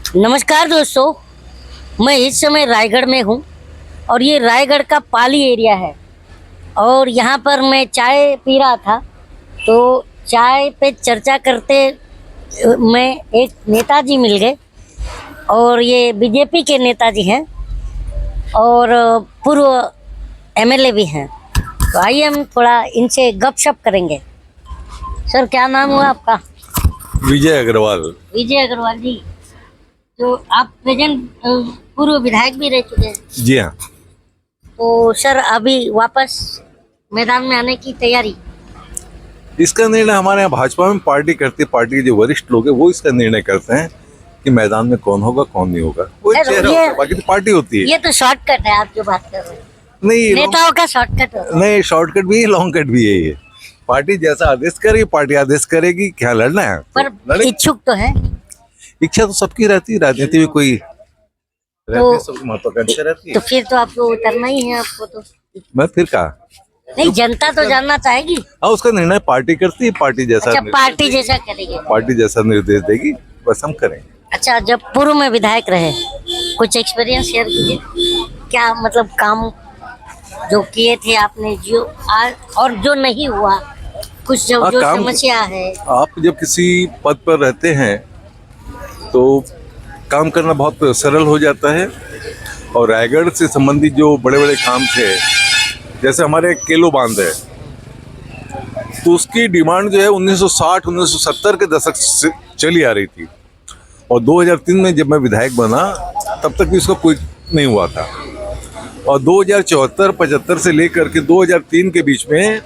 नमस्कार दोस्तों, मैं इस समय रायगढ़ में हूँ और ये रायगढ़ का पाली एरिया है। और यहाँ पर मैं चाय पी रहा था तो चाय पे चर्चा करते मैं एक नेताजी मिल गए और ये बीजेपी के नेताजी हैं और पूर्व एमएलए भी हैं। तो आइए हम थोड़ा इनसे गपशप करेंगे। सर, क्या नाम हुआ आपका? विजय अग्रवाल। विजय अग्रवाल जी, तो आप प्रेजेंट पूर्व विधायक भी रह चुके हैं। जी हाँ। तो सर, अभी वापस मैदान में आने की तैयारी? इसका निर्णय हमारे यहाँ भाजपा में पार्टी करती है। पार्टी के जो वरिष्ठ लोग हैं वो इसका निर्णय करते हैं कि मैदान में कौन होगा कौन नहीं होगा। वो सर, चेहरा होता है, बाकी तो पार्टी होती है। ये तो शॉर्टकट है आप जो बात कर रहे हैं। नहीं, नेताओं का शॉर्टकट होता है। नहीं, शॉर्टकट भी है, लॉन्ग कट भी है। ये पार्टी जैसा आदेश करेगी, पार्टी आदेश करेगी। क्या लड़ना है पर लड़े। इच्छुक तो है। इच्छा तो सबकी रहती है, राजनीति में कोई रहती है, सबकी महत्वाकांक्षा रहती तो है। फिर तो आपको उतरना ही है आपको तो। मैं फिर कहा नहीं, जनता तो जानना चाहेगी। हाँ, उसका निर्णय पार्टी करती है। पार्टी जैसा अच्छा, पार्टी जैसा करेगी। पार्टी जैसा निर्देश देगी बस हम करेंगे। अच्छा, जब पूर्व में विधायक रहे कुछ एक्सपीरियंस शेयर कीजिए। क्या मतलब काम जो किए थे आपने, जो आज और जो नहीं हुआ, कुछ जो समस्या है। आप जब किसी पद पर रहते हैं तो काम करना बहुत सरल हो जाता है। और रायगढ़ से संबंधित जो बड़े बड़े काम थे, जैसे हमारे केलो बांध है, तो उसकी डिमांड जो है 1960-1970 के दशक से चली आ रही थी। और 2003 में जब मैं विधायक बना तब तक भी इसका कोई नहीं हुआ था। और 2074-75 से लेकर के 2003 के बीच में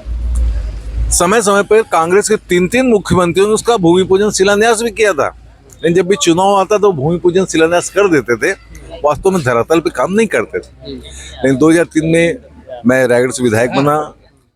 समय समय पर कांग्रेस के 3 मुख्यमंत्रियों ने उसका भूमि पूजन शिलान्यास भी किया था। लेकिन जब भी चुनाव आता तो भूमि पूजन शिलान्यास कर देते थे, वास्तव में धरातल पे काम नहीं करते थे। लेकिन 2003 में मैं रायगढ़ से विधायक बना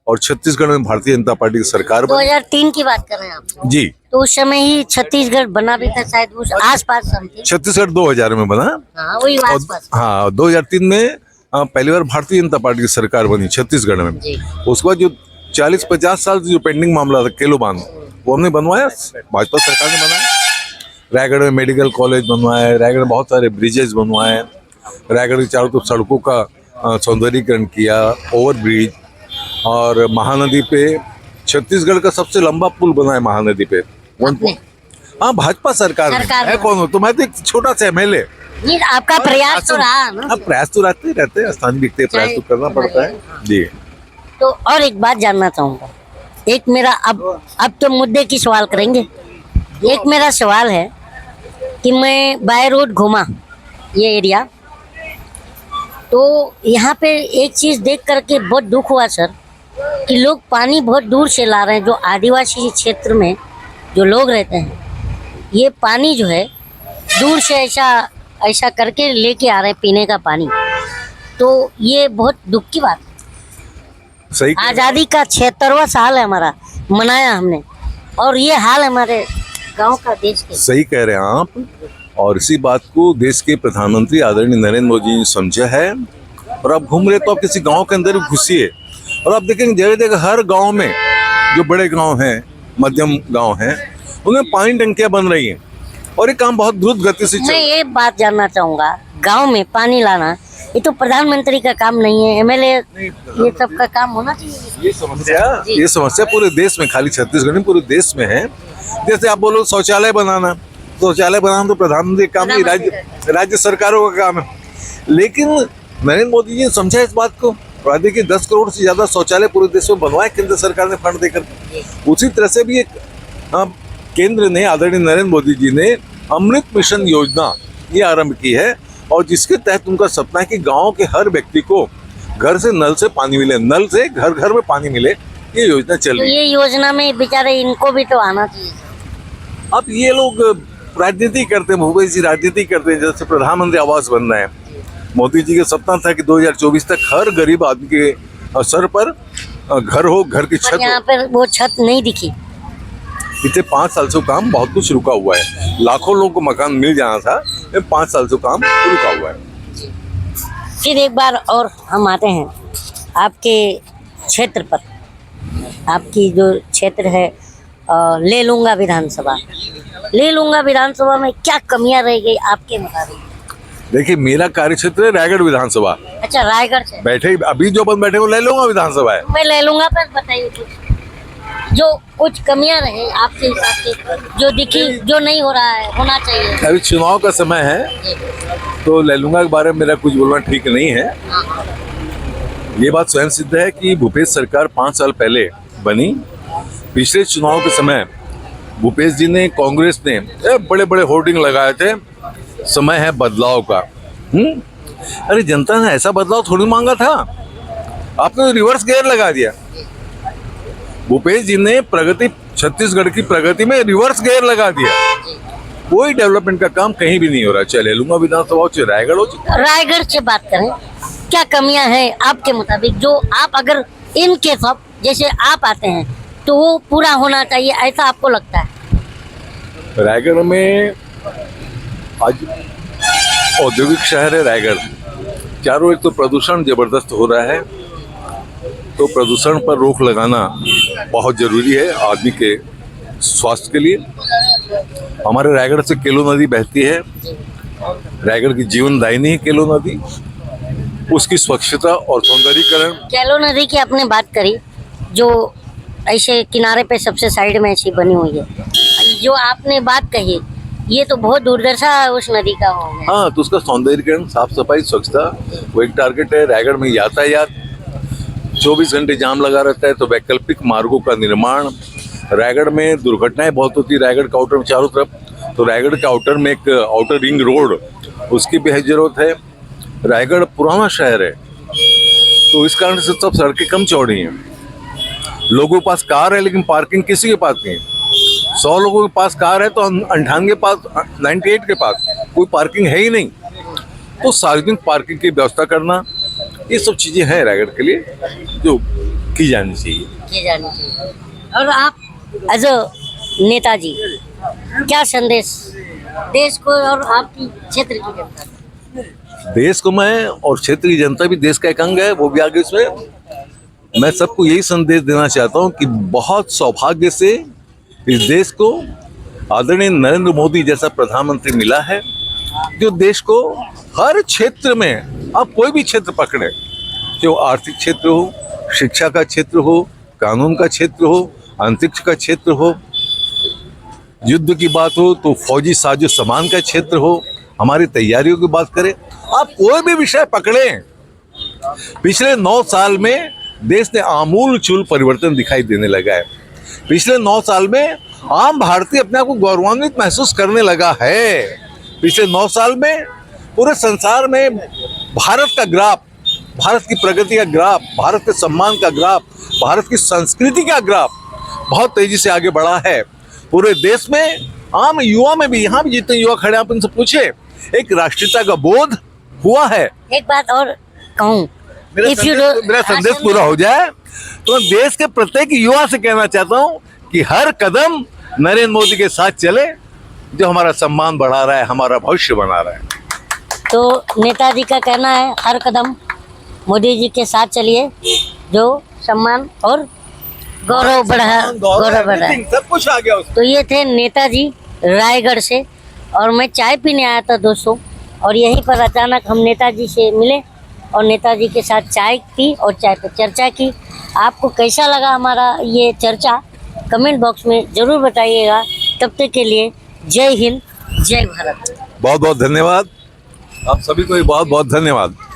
और छत्तीसगढ़ में भारतीय जनता पार्टी की सरकार बनी। 2003 की बात कर रहे हैं आप? जी। तो उस समय ही छत्तीसगढ़ बना भी था शायद, उस आसपास समथिंग। छत्तीसगढ़ 2000 में बना। हाँ, वही आसपास। हाँ, 2003 में पहली बार भारतीय जनता पार्टी की सरकार बनी छत्तीसगढ़ में। उसके बाद जो 40-50 साल से जो पेंडिंग मामला था केलो बांध, वो हमने बनवाया, भाजपा सरकार ने बनाया। रायगढ़ में मेडिकल कॉलेज बनवाया, रायगढ़ में बहुत सारे ब्रिजेज बनवाए, रायगढ़ के चारों तरफ सड़कों का सौंदर्यीकरण किया, ओवरब्रिज। और महानदी पे छत्तीसगढ़ का सबसे लंबा पुल बना है महानदी पे। हाँ, भाजपा सरकार है। कौन हो तो? मैं तो एक छोटा सा एमएलए। ये आपका प्रयास तो रहा ना? अब प्रयास तो रहते हैं, स्थानीय व्यक्ति प्रयास तो करना पड़ता है जी। तो और एक बात जानना चाहूंगा। एक मेरा अब तो मुद्दे की सवाल करेंगे। एक मेरा सवाल है कि मैं बाय रोड घूमा ये एरिया, तो यहाँ पे एक चीज देख करके बहुत दुख हुआ सर कि लोग पानी बहुत दूर से ला रहे हैं। जो आदिवासी क्षेत्र में जो लोग रहते हैं, ये पानी जो है दूर से ऐसा करके लेके आ रहे हैं पीने का पानी। तो ये बहुत दुख की बात है। सही। आज़ादी का 76वां साल है हमारा, मनाया हमने, और ये हाल हमारे गांव का, देश के। सही कह रहे हैं आप। और इसी बात को देश के प्रधानमंत्री आदरणीय नरेंद्र मोदी ने समझा है। और आप घूम रहे तो आप किसी गांव के अंदर भी घुसिए और आप देखेंगे जगह जगह हर गांव में, जो बड़े गांव हैं, मध्यम गांव हैं, उनमें पानी टंकियां बन रही हैं और ये काम बहुत द्रुत गति से चल। मैं ये बात जानना चाहूँगा, गांव में पानी लाना ये तो प्रधानमंत्री का काम नहीं है, एमएलए ये सब का काम होना चाहिए। ये समस्या पूरे देश में, खाली छत्तीसगढ़ में, पूरे देश में है। जैसे आप बोलो शौचालय बनाना तो प्रधानमंत्री का काम नहीं, राज्य सरकारों का काम है। लेकिन नरेंद्र मोदी जी ने समझा इस बात को। देखिए 10 करोड़ से ज्यादा शौचालय पूरे देश में बनवाए केंद्र सरकार ने फंड देकर। उसी तरह से भी एक केंद्र ने, आदरणीय नरेंद्र मोदी जी ने अमृत मिशन योजना ये आरंभ की है और जिसके तहत उनका सपना है कि गांव के हर व्यक्ति को घर से नल से पानी मिले, नल से घर घर में पानी मिले। ये योजना चल रही है। ये योजना में बेचारे इनको भी तो आना चाहिए। अब ये लोग राजनीति करते हैं, भूपेश जी राजनीति करते हैं। जैसे प्रधानमंत्री आवास बन रहा है, मोदी जी का सपना था कि 2024 तक हर गरीब आदमी के सर पर घर हो, घर की छत हो। यहाँ पर वो छत नहीं दिखी। पिछले 5 साल से काम बहुत कुछ रुका हुआ है। लाखों लोगों को मकान मिल जाना था, 5 साल से काम रुका हुआ है। फिर एक बार और हम आते हैं आपके क्षेत्र पर। आपकी जो क्षेत्र है ले लूंगा विधानसभा, ले लूंगा विधानसभा में क्या कमियां रह गई आपके मुताबिक? देखिए, मेरा कार्य क्षेत्र है रायगढ़ विधानसभा। अच्छा, रायगढ़ से बैठे अभी जो बंद बैठे वो ले लूंगा विधानसभा है। मैं ले लूंगा, पर बताइए कुछ जो कुछ कमियां रहे आपके हिसाब से, जो दिखी, जो नहीं हो रहा है, होना चाहिए। अभी चुनाव का समय है तो ले लूंगा के बारे में मेरा कुछ बोलना ठीक नहीं है। ये बात स्वयं सिद्ध है कि भूपेश सरकार 5 साल पहले बनी। पिछले चुनाव के समय भूपेश जी ने, कांग्रेस ने बड़े बड़े होर्डिंग लगाए थे, समय है बदलाव का। अरे जनता ने ऐसा बदलाव थोड़ी मांगा था, आपने तो रिवर्स गियर लगा दिया। भूपेश जी ने प्रगति, छत्तीसगढ़ की प्रगति में रिवर्स गियर लगा दिया। कोई डेवलपमेंट का काम कहीं भी नहीं हो रहा। चले लूंगा विधानसभा हो, चाहे रायगढ़ हो। रायगढ़ से बात करें, क्या कमियां हैं आपके मुताबिक जो आप अगर इन केस ऑफ जैसे आप आते हैं तो वो पूरा होना चाहिए, ऐसा आपको लगता है? रायगढ़ में आज औद्योगिक शहर है रायगढ़। चारों एक तो प्रदूषण जबरदस्त हो रहा है, तो प्रदूषण पर रोक लगाना बहुत जरूरी है आदमी के स्वास्थ्य के लिए। हमारे रायगढ़ से केलो नदी बहती है, रायगढ़ की जीवनदायिनी है केलो नदी। उसकी स्वच्छता और सौंदर्यीकरण। केलो नदी की आपने बात करी, जो ऐसे किनारे पे सबसे साइड में ऐसी बनी हुई है, जो आपने बात कही, ये तो बहुत दुर्दशा उस नदी का हो गया। हाँ, तो उसका सौंदर्यीकरण, साफ सफाई, स्वच्छता वो एक टारगेट है। रायगढ़ में यातायात 24 घंटे जाम लगा रहता है, तो वैकल्पिक मार्गों का निर्माण। रायगढ़ में दुर्घटनाएं बहुत होती है, रायगढ़ के आउटर में चारों तरफ, तो रायगढ़ के आउटर में एक आउटर रिंग रोड, उसकी भी जरूरत है। रायगढ़ पुराना शहर है, तो इस कारण से सब सड़कें कम चौड़ी हैं। लोगों के पास कार है लेकिन पार्किंग किसी के पास नहीं है। 100 लोगों के पास कार है तो 98 के पास, 98 के पास कोई पार्किंग है ही नहीं। तो सार्वजनिक पार्किंग की व्यवस्था करना, ये सब चीजें हैं रायगढ़ के लिए जो की जानी चाहिए। और आप एज अ नेताजी क्या संदेश देश को और आपकी क्षेत्र की जनता को? देश को मैं और क्षेत्र की जनता भी देश का एक अंग है, वो भी आगे इसमें। मैं सबको यही संदेश देना चाहता हूँ कि बहुत सौभाग्य से इस देश को आदरणीय नरेंद्र मोदी जैसा प्रधानमंत्री मिला है, जो देश को हर क्षेत्र में, आप कोई भी क्षेत्र पकड़े, जो आर्थिक क्षेत्र हो, शिक्षा का क्षेत्र हो, कानून का क्षेत्र हो, अंतरिक्ष का क्षेत्र हो, युद्ध की बात हो तो फौजी साजो सामान का क्षेत्र हो, हमारी तैयारियों की बात करें, आप कोई भी विषय पकड़ें, पिछले 9 साल में देश ने आमूल चूल परिवर्तन दिखाई देने लगा है। पिछले 9 साल में आम भारतीय अपने आप को गौरवान्वित महसूस करने लगा है। पिछले 9 साल में पूरे संसार में भारत का ग्राफ, भारत की प्रगति का ग्राफ, भारत के सम्मान का ग्राफ, भारत की संस्कृति का ग्राफ बहुत तेजी से आगे बढ़ा है। पूरे देश में, आम युवा में भी, यहाँ भी जितने युवा खड़े आप उनसे पूछे, एक राष्ट्रीयता का बोध हुआ है। एक बात और कहूँ, मेरा संदेश पूरा हो जाए तो देश के प्रत्येक युवा से कहना चाहता हूँ कि हर कदम नरेंद्र मोदी के साथ चले, जो हमारा सम्मान बढ़ा रहा है, हमारा भविष्य बना रहा है। तो नेताजी का कहना है हर कदम मोदी जी के साथ चलिए, जो सम्मान और गौरव बढ़ा, सब कुछ आ गया। तो ये थे नेताजी रायगढ़ से, और मैं चाय पीने आया था दोस्तों, और यहीं पर अचानक हम नेताजी से मिले और नेताजी के साथ चाय पी और चाय पर चर्चा की। आपको कैसा लगा हमारा ये चर्चा, कमेंट बॉक्स में ज़रूर बताइएगा। तब तक के लिए जय हिंद, जय भारत। बहुत बहुत धन्यवाद, आप सभी को बहुत बहुत धन्यवाद।